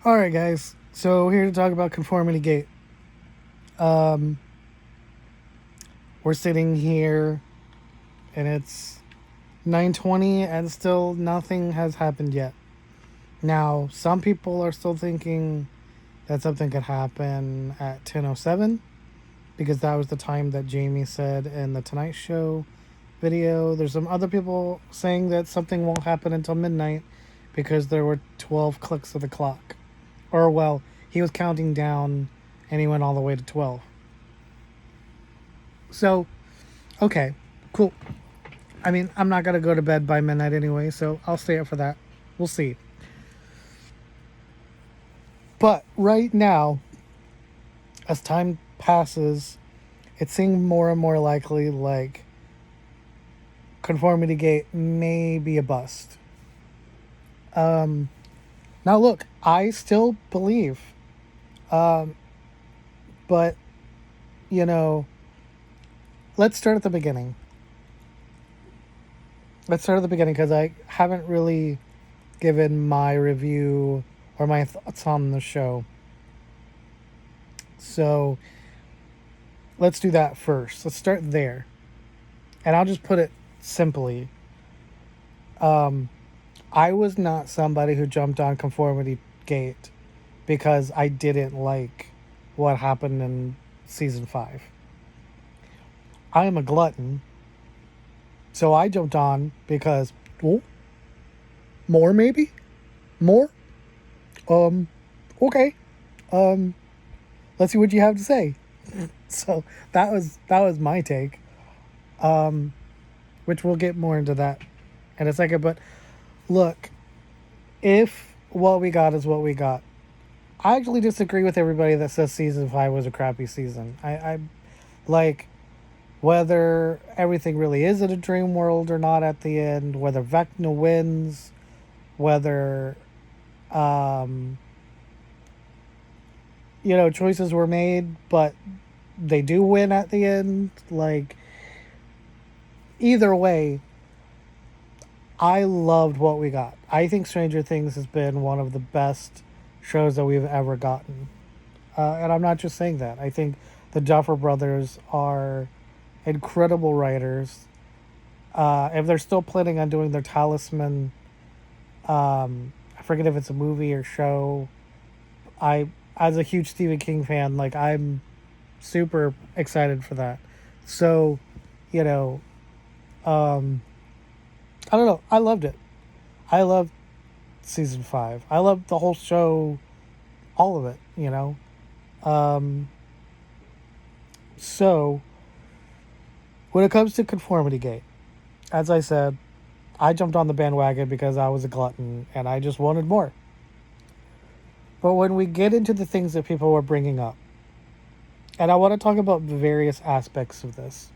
All right, guys. So here to talk about ConformityGate. Um, we're sitting here, and it's 9:20, and still nothing has happened yet. Now, some people are still thinking that something could happen at 10:07 because that was the time that Jamie said in the Tonight Show video. There's some other people saying that something won't happen until midnight because there were 12 clicks of the clock. Or, well, he was counting down and he went all the way to 12. So, okay, cool. I mean, I'm not going to go to bed by midnight anyway, so I'll stay up for that. We'll see. But right now, as time passes, it seems more and more likely like ConformityGate may be a bust. Now, look, I still believe, but, you know, let's start at the beginning. Because I haven't really given my review or my thoughts on the show. So let's do that first. Let's start there. And I'll just put it simply. I was not somebody who jumped on Conformity Gate because I didn't like what happened in season 5. I am a glutton. So I jumped on because, well, more maybe? More? Okay. Let's see what you have to say. So that was my take. Which we'll get more into that in a second. But look, if what we got is what we got, I actually disagree with everybody that says season 5 was a crappy season. I like whether everything really is in a dream world or not at the end, whether Vecna wins, whether choices were made, but they do win at the end. Like, either way, I loved what we got. I think Stranger Things has been one of the best shows that we've ever gotten. And I'm not just saying that. I think the Duffer Brothers are incredible writers. If they're still planning on doing their Talisman, I forget if it's a movie or show. As a huge Stephen King fan, like, I'm super excited for that. So, you know, I don't know. I loved it. I loved season 5. I loved the whole show, all of it. So, when it comes to Conformity Gate, as I said, I jumped on the bandwagon because I was a glutton and I just wanted more. But when we get into the things that people were bringing up, and I want to talk about the various aspects of this.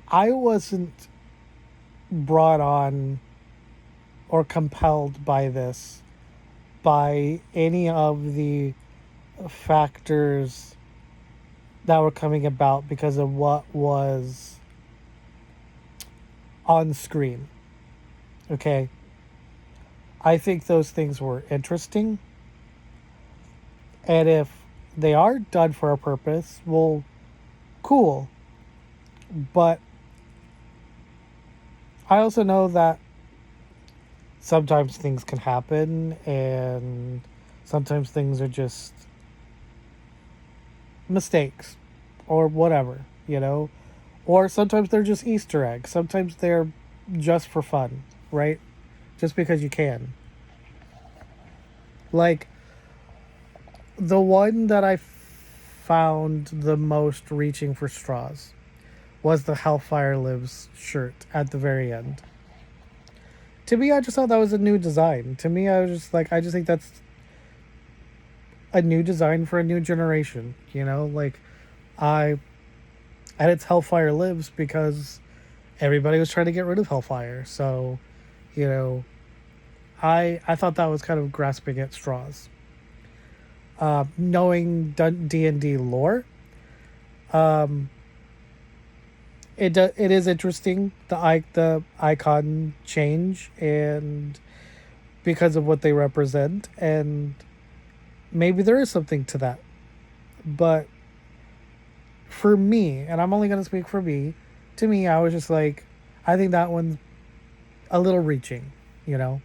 I wasn't brought on or compelled by this by any of the factors that were coming about because of what was on screen. Okay. I think those things were interesting. And if they are done for a purpose, well, cool. But I also know that sometimes things can happen and sometimes things are just mistakes or whatever, or sometimes they're just Easter eggs. Sometimes they're just for fun, right? Just because you can. Like, the one that I found the most reaching for straws was the Hellfire Lives shirt at the very end. To me, I just thought that was a new design. To me, I was just like, I just think that's a new design for a new generation. And it's Hellfire Lives because everybody was trying to get rid of Hellfire. So, I thought that was kind of grasping at straws. Knowing D&D lore, it is interesting, the icon change, and because of what they represent, and maybe there is something to that. But for me, and I'm only going to speak for me, to me, I was just like, I think that one's a little reaching, you know.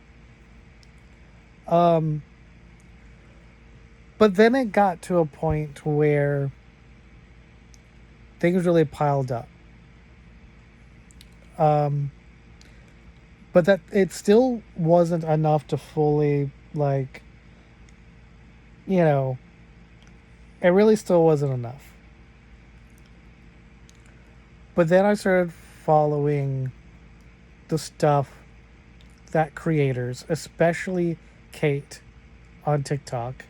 Um, but then it got to a point where things really piled up. Um, but that it still wasn't enough to fully, like, you know, it really still wasn't enough. But then I started following the stuff that creators, especially Kate on TikTok,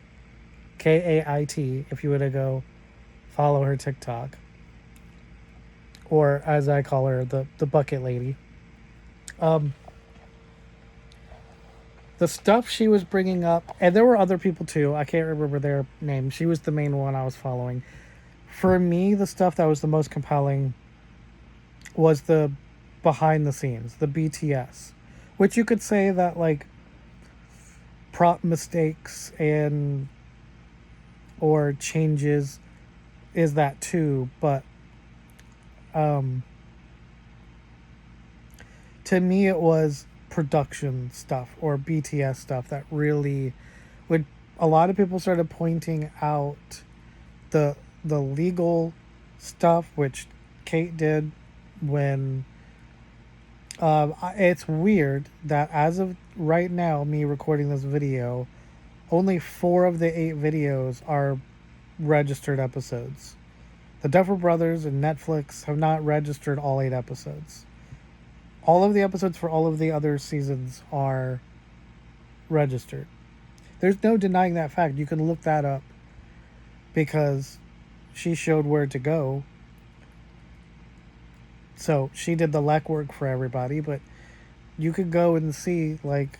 Kait, if you were to go follow her TikTok, or as I call her, the bucket lady. Um, the stuff she was bringing up, and there were other people too. I can't remember their names. She was the main one I was following. For me, the stuff that was the most compelling was the behind the scenes, the BTS, which you could say that like prop mistakes and or changes is that too, but um, to me it was production stuff or BTS stuff that really would. A lot of people started pointing out the the legal stuff, which Kate did when. It's weird that as of right now, me recording this video, only 4 of the 8 videos are registered episodes. The Duffer Brothers and Netflix have not registered all 8 episodes. All of the episodes for all of the other seasons are registered. There's no denying that fact. You can look that up because she showed where to go. So she did the legwork for everybody, but you could go and see, like,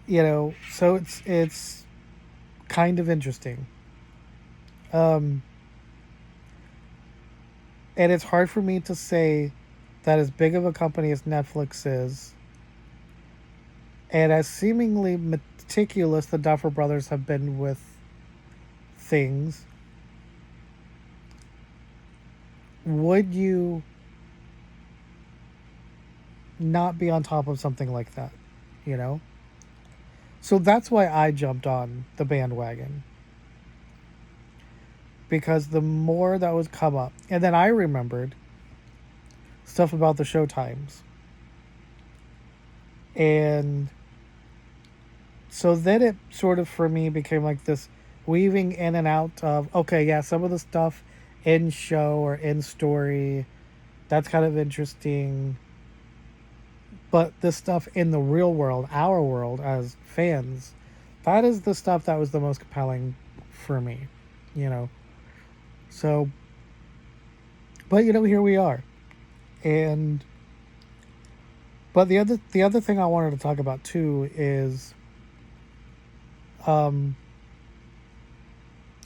you know, so it's kind of interesting. Um, and it's hard for me to say that as big of a company as Netflix is, and as seemingly meticulous the Duffer Brothers have been with things, would you not be on top of something like that, you know? So that's why I jumped on the bandwagon. Because the more that would come up, and then I remembered stuff about the show times. And so then it sort of, for me, became like this weaving in and out of, okay, yeah, some of the stuff in show or in story, that's kind of interesting. But the stuff in the real world, our world as fans, that is the stuff that was the most compelling for me, you know. So, but you know, here we are. And but the other thing I wanted to talk about too is um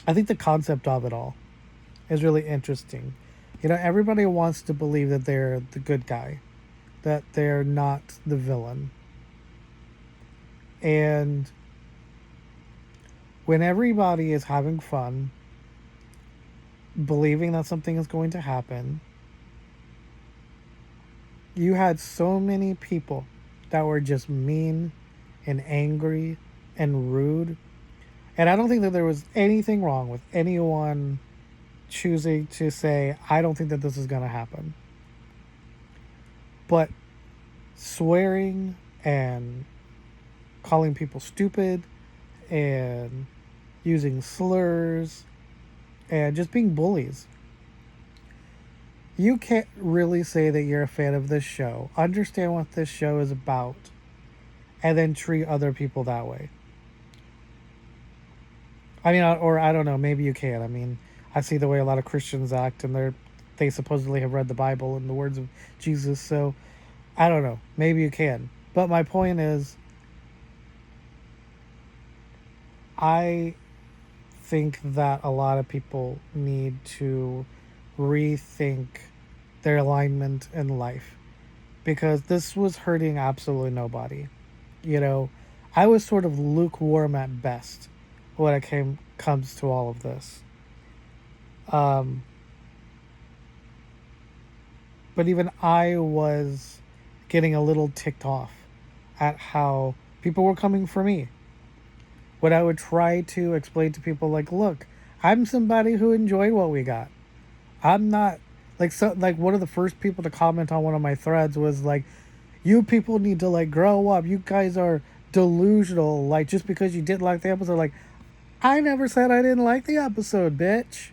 I think the concept of it all is really interesting. You know, everybody wants to believe that they're the good guy, that they're not the villain. And when everybody is having fun, believing that something is going to happen, you had so many people that were just mean and angry and rude. And I don't think that there was anything wrong with anyone choosing to say, I don't think that this is going to happen. But swearing and calling people stupid and using slurs and just being bullies. You can't really say that you're a fan of this show, understand what this show is about, and then treat other people that way. I mean, or I don't know, maybe you can. I mean, I see the way a lot of Christians act, and they supposedly have read the Bible and the words of Jesus, so I don't know. Maybe you can. But my point is, I think that a lot of people need to rethink their alignment in life, because this was hurting absolutely nobody. You know, I was sort of lukewarm at best when it comes to all of this. Um, but even I was getting a little ticked off at how people were coming for me. When I would try to explain to people, like, look, I'm somebody who enjoyed what we got. I'm not like, so like one of the first people to comment on one of my threads was like, you people need to like grow up. You guys are delusional. Like, just because you didn't like the episode, like, I never said I didn't like the episode, bitch.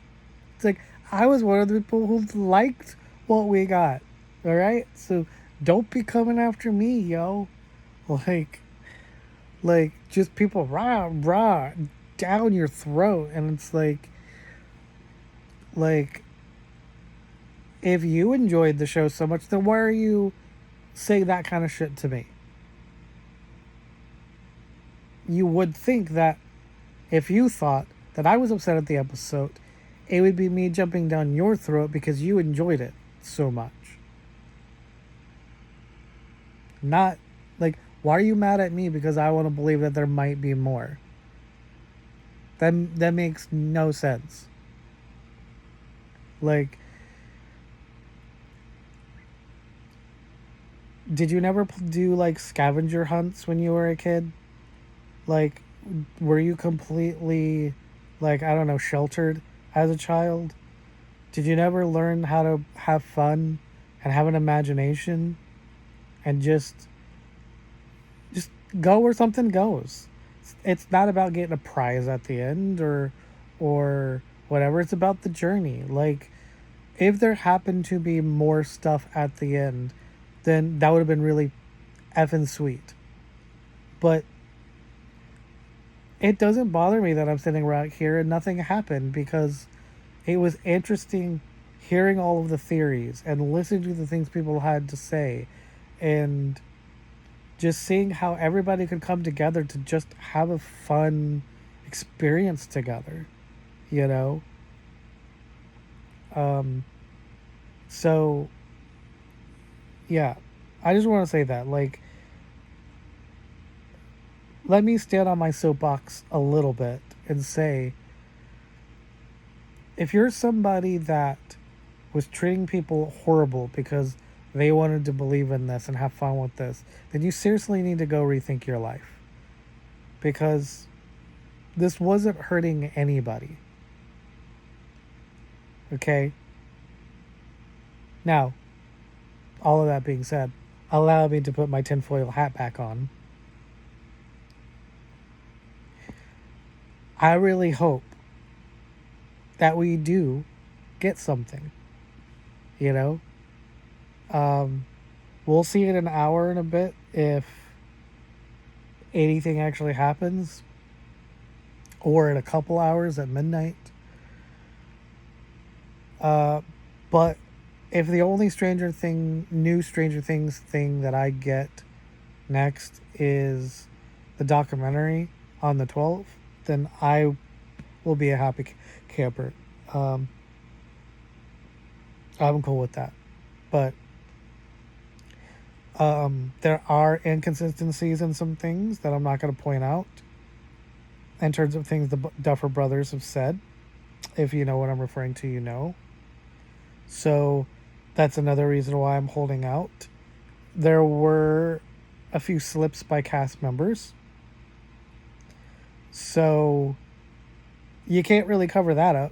It's like, I was one of the people who liked what we got. All right, so don't be coming after me, yo. Like, just people rah rah down your throat, and it's like if you enjoyed the show so much, then why are you saying that kind of shit to me? You would think that if you thought that I was upset at the episode, it would be me jumping down your throat because you enjoyed it so much. Not like, why are you mad at me because I want to believe that there might be more? That makes no sense. Like, did you never do like scavenger hunts when you were a kid? Like, were you completely, like, I don't know, sheltered as a child? Did you never learn how to have fun and have an imagination and just go where something goes? It's not about getting a prize at the end or whatever. It's about the journey. Like, if there happened to be more stuff at the end, then that would have been really effing sweet. But it doesn't bother me that I'm sitting right here and nothing happened, because it was interesting hearing all of the theories and listening to the things people had to say, and just seeing how everybody could come together to just have a fun experience together, you know? So, yeah, I just want to say that, like, let me stand on my soapbox a little bit and say, if you're somebody that was treating people horrible because they wanted to believe in this and have fun with this, then you seriously need to go rethink your life. Because this wasn't hurting anybody. Okay? Now, all of that being said, allow me to put my tinfoil hat back on. I really hope that we do get something. You know? We'll see in an hour and a bit if anything actually happens, or in a couple hours at midnight. But if the only new Stranger Things thing that I get next is the documentary on the 12th, then I will be a happy camper. I'm cool with that. But there are inconsistencies in some things that I'm not going to point out in terms of things the Duffer Brothers have said. If you know what I'm referring to, you know. So that's another reason why I'm holding out. There were a few slips by cast members, so you can't really cover that up.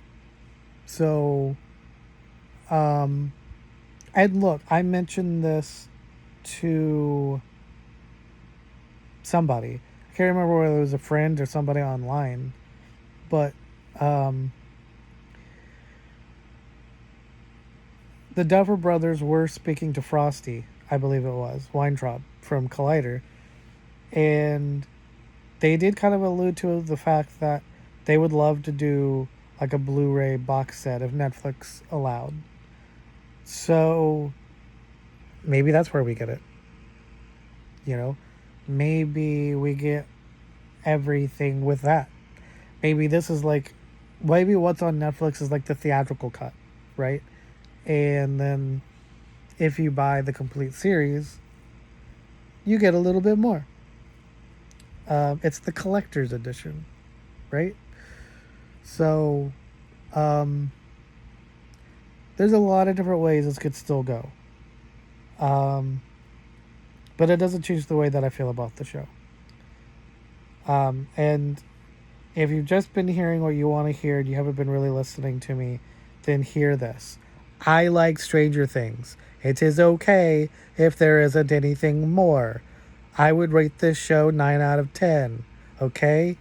So, and look, I mentioned this to somebody. I can't remember whether it was a friend or somebody online, but the Duffer Brothers were speaking to Frosty, I believe it was, Weintraub from Collider, and they did kind of allude to the fact that they would love to do like a Blu-ray box set if Netflix allowed. So maybe that's where we get it. You know, maybe we get everything with that. Maybe this is like maybe what's on Netflix is like the theatrical cut, right? And then if you buy the complete series, you get a little bit more. It's the collector's edition, right? So um, there's a lot of different ways this could still go. But it doesn't change the way that I feel about the show. And if you've just been hearing what you want to hear and you haven't been really listening to me, then hear this. I like Stranger Things. It is okay if there isn't anything more. I would rate this show 9 out of 10. Okay?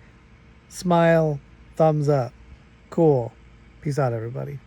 Smile, thumbs up. Cool. Peace out, everybody.